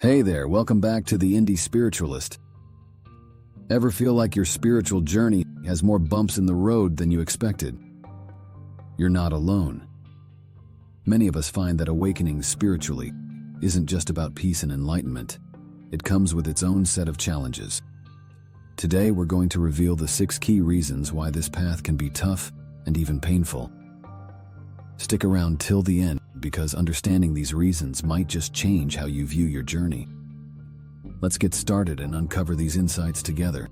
Hey there, welcome back to the Indie Spiritualist. Ever feel like your spiritual journey has more bumps in the road than you expected? You're not alone. Many of us find that awakening spiritually isn't just about peace and enlightenment. It comes with its own set of challenges. Today we're going to reveal the 6 key reasons why this path can be tough and even painful. Stick around till the end, because understanding these reasons might just change how you view your journey. Let's get started and uncover these insights together.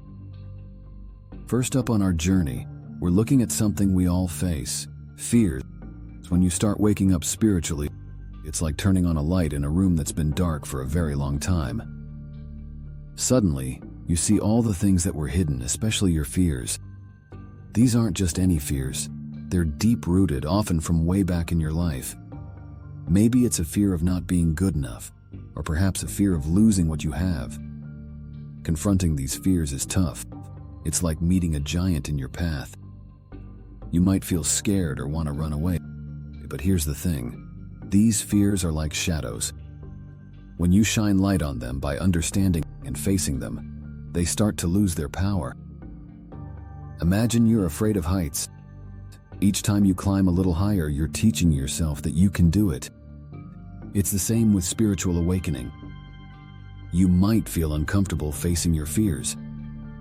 First up on our journey, we're looking at something we all face: fear. When you start waking up spiritually, it's like turning on a light in a room that's been dark for a very long time. Suddenly, you see all the things that were hidden, especially your fears. These aren't just any fears. They're deep-rooted, often from way back in your life. Maybe it's a fear of not being good enough, or perhaps a fear of losing what you have. Confronting these fears is tough. It's like meeting a giant in your path. You might feel scared or want to run away. But here's the thing. These fears are like shadows. When you shine light on them by understanding and facing them, they start to lose their power. Imagine you're afraid of heights. Each time you climb a little higher, you're teaching yourself that you can do it. It's the same with spiritual awakening. You might feel uncomfortable facing your fears,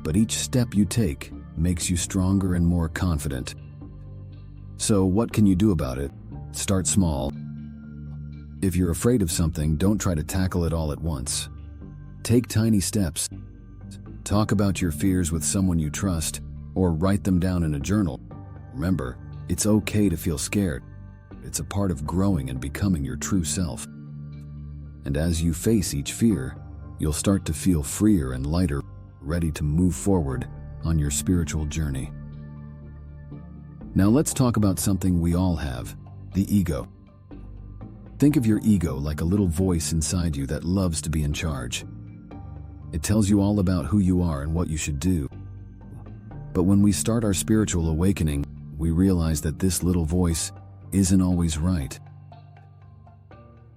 but each step you take makes you stronger and more confident. So what can you do about it? Start small. If you're afraid of something, don't try to tackle it all at once. Take tiny steps. Talk about your fears with someone you trust, or write them down in a journal. Remember, it's okay to feel scared. It's a part of growing and becoming your true self. And as you face each fear, you'll start to feel freer and lighter, ready to move forward on your spiritual journey. Now let's talk about something we all have: the ego. Think of your ego like a little voice inside you that loves to be in charge. It tells you all about who you are and what you should do. But when we start our spiritual awakening, we realize that this little voice isn't always right.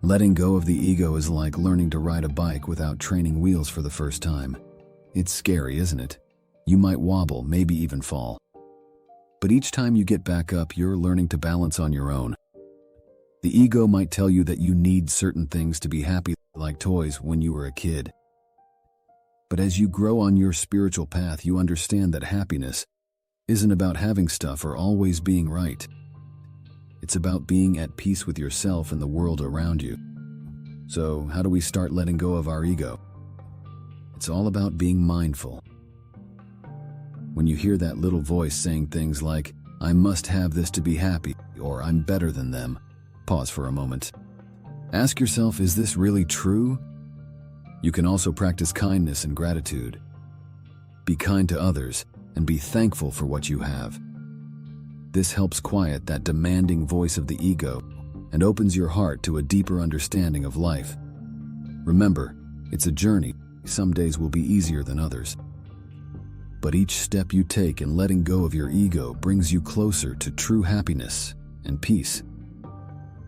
Letting go of the ego is like learning to ride a bike without training wheels for the first time. It's scary, isn't it? You might wobble, maybe even fall. But each time you get back up, you're learning to balance on your own. The ego might tell you that you need certain things to be happy, like toys when you were a kid. But as you grow on your spiritual path, you understand that happiness isn't about having stuff or always being right. It's about being at peace with yourself and the world around you. So, how do we start letting go of our ego? It's all about being mindful. When you hear that little voice saying things like, "I must have this to be happy," or "I'm better than them," pause for a moment. Ask yourself, is this really true? You can also practice kindness and gratitude. Be kind to others and be thankful for what you have. This helps quiet that demanding voice of the ego and opens your heart to a deeper understanding of life. Remember, it's a journey. Some days will be easier than others. But each step you take in letting go of your ego brings you closer to true happiness and peace.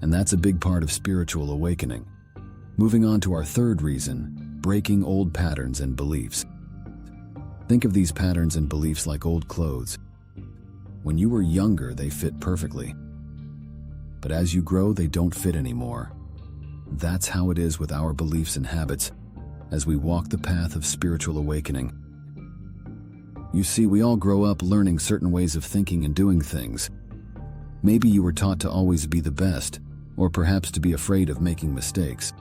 And that's a big part of spiritual awakening. Moving on to our third reason: breaking old patterns and beliefs. Think of these patterns and beliefs like old clothes. When you were younger, they fit perfectly. But as you grow, they don't fit anymore. That's how it is with our beliefs and habits as we walk the path of spiritual awakening. You see, we all grow up learning certain ways of thinking and doing things. Maybe you were taught to always be the best, or perhaps to be afraid of making mistakes.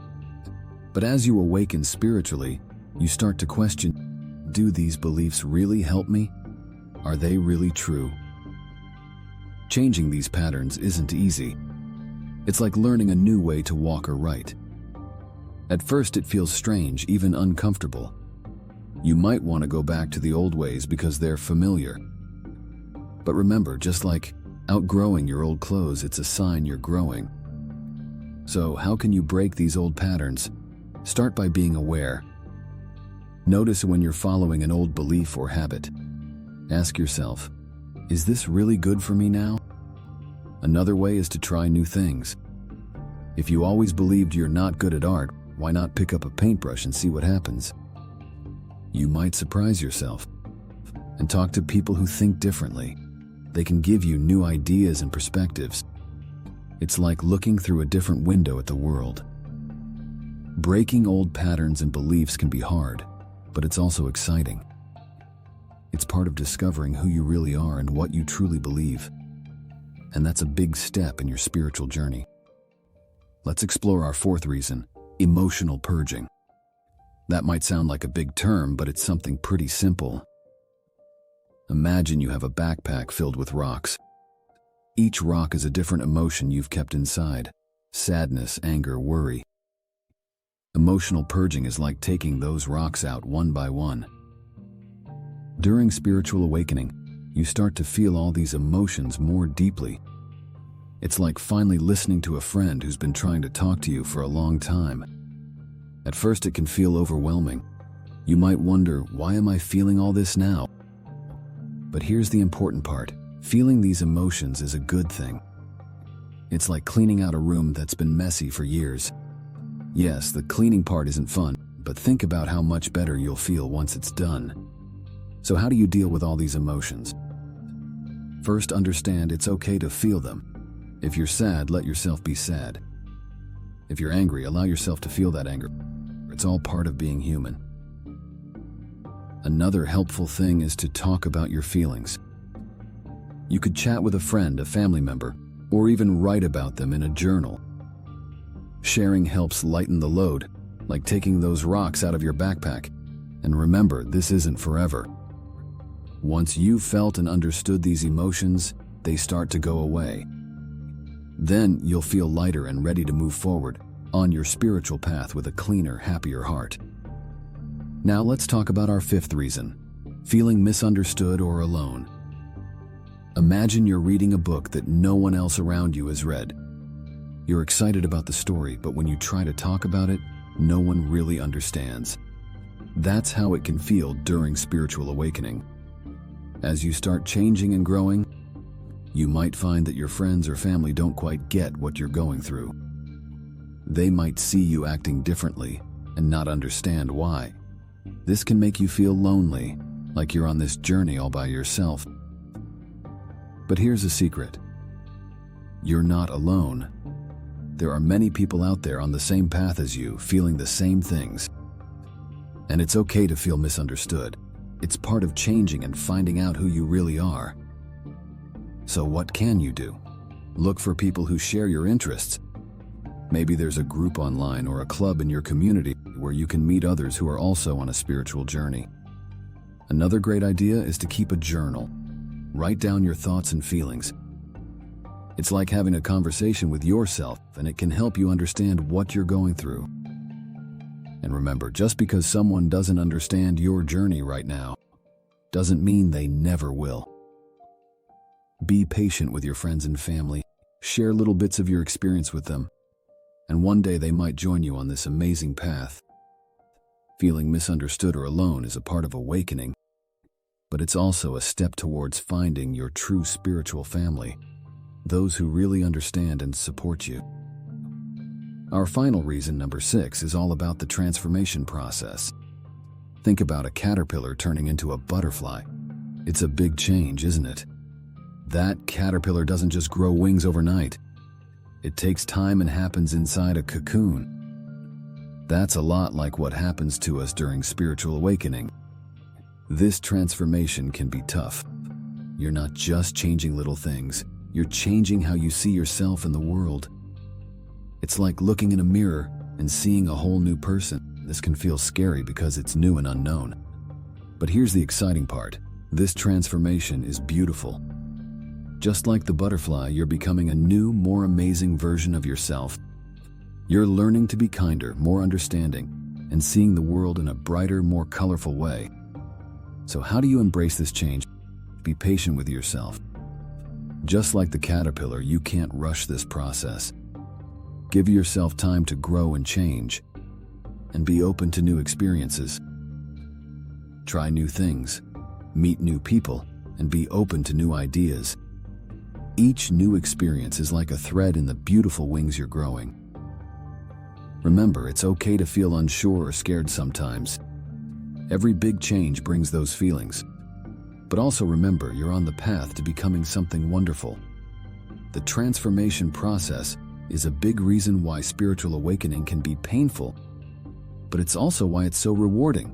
But as you awaken spiritually, you start to question, do these beliefs really help me? Are they really true? Changing these patterns isn't easy. It's like learning a new way to walk or write. At first it feels strange, even uncomfortable. You might want to go back to the old ways because they're familiar. But remember, just like outgrowing your old clothes, it's a sign you're growing. So how can you break these old patterns? Start by being aware. Notice when you're following an old belief or habit. Ask yourself, is this really good for me now? Another way is to try new things. If you always believed you're not good at art, why not pick up a paintbrush and see what happens? You might surprise yourself. And talk to people who think differently. They can give you new ideas and perspectives. It's like looking through a different window at the world. Breaking old patterns and beliefs can be hard, but it's also exciting. It's part of discovering who you really are and what you truly believe. And that's a big step in your spiritual journey. Let's explore our fourth reason, emotional purging. That might sound like a big term, but it's something pretty simple. Imagine you have a backpack filled with rocks. Each rock is a different emotion you've kept inside: sadness, anger, worry. Emotional purging is like taking those rocks out one by one. During spiritual awakening, you start to feel all these emotions more deeply. It's like finally listening to a friend who's been trying to talk to you for a long time. At first, it can feel overwhelming. You might wonder, why am I feeling all this now? But here's the important part. Feeling these emotions is a good thing. It's like cleaning out a room that's been messy for years. Yes, the cleaning part isn't fun, but think about how much better you'll feel once it's done. So how do you deal with all these emotions? First, understand it's okay to feel them. If you're sad, let yourself be sad. If you're angry, allow yourself to feel that anger. It's all part of being human. Another helpful thing is to talk about your feelings. You could chat with a friend, a family member, or even write about them in a journal. Sharing helps lighten the load, like taking those rocks out of your backpack. And remember, this isn't forever. Once you've felt and understood these emotions, they start to go away. Then you'll feel lighter and ready to move forward on your spiritual path with a cleaner, happier heart. Now let's talk about our fifth reason, feeling misunderstood or alone. Imagine you're reading a book that no one else around you has read. You're excited about the story, but when you try to talk about it, no one really understands. That's how it can feel during spiritual awakening. As you start changing and growing, you might find that your friends or family don't quite get what you're going through. They might see you acting differently and not understand why. This can make you feel lonely, like you're on this journey all by yourself. But here's a secret. You're not alone. There are many people out there on the same path as you, feeling the same things. And it's okay to feel misunderstood. It's part of changing and finding out who you really are. So what can you do? Look for people who share your interests. Maybe there's a group online or a club in your community where you can meet others who are also on a spiritual journey. Another great idea is to keep a journal. Write down your thoughts and feelings. It's like having a conversation with yourself, and it can help you understand what you're going through. And remember, just because someone doesn't understand your journey right now, doesn't mean they never will. Be patient with your friends and family. Share little bits of your experience with them. And one day they might join you on this amazing path. Feeling misunderstood or alone is a part of awakening, but it's also a step towards finding your true spiritual family, those who really understand and support you. Our final reason, number 6, is all about the transformation process. Think about a caterpillar turning into a butterfly. It's a big change, isn't it? That caterpillar doesn't just grow wings overnight. It takes time and happens inside a cocoon. That's a lot like what happens to us during spiritual awakening. This transformation can be tough. You're not just changing little things, you're changing how you see yourself in the world. It's like looking in a mirror and seeing a whole new person. This can feel scary because it's new and unknown. But here's the exciting part. This transformation is beautiful. Just like the butterfly, you're becoming a new, more amazing version of yourself. You're learning to be kinder, more understanding, and seeing the world in a brighter, more colorful way. So how do you embrace this change? Be patient with yourself. Just like the caterpillar, you can't rush this process. Give yourself time to grow and change, and be open to new experiences. Try new things, meet new people, and be open to new ideas. Each new experience is like a thread in the beautiful wings you're growing. Remember, it's okay to feel unsure or scared sometimes. Every big change brings those feelings. But also remember, you're on the path to becoming something wonderful. The transformation process is a big reason why spiritual awakening can be painful, but it's also why it's so rewarding.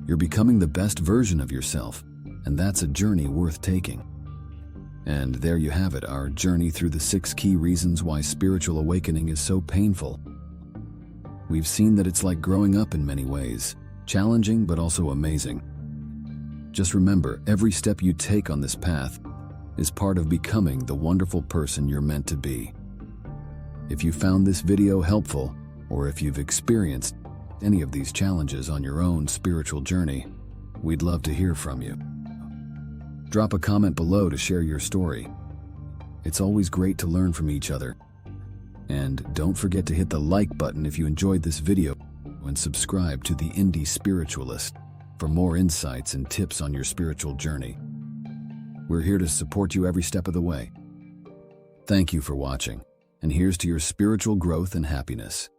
You're becoming the best version of yourself, and that's a journey worth taking. And there you have it, our journey through the 6 key reasons why spiritual awakening is so painful. We've seen that it's like growing up in many ways, challenging but also amazing. Just remember, every step you take on this path is part of becoming the wonderful person you're meant to be. If you found this video helpful, or if you've experienced any of these challenges on your own spiritual journey, we'd love to hear from you. Drop a comment below to share your story. It's always great to learn from each other. And don't forget to hit the like button if you enjoyed this video and subscribe to the Indie Spiritualist for more insights and tips on your spiritual journey. We're here to support you every step of the way. Thank you for watching, and here's to your spiritual growth and happiness.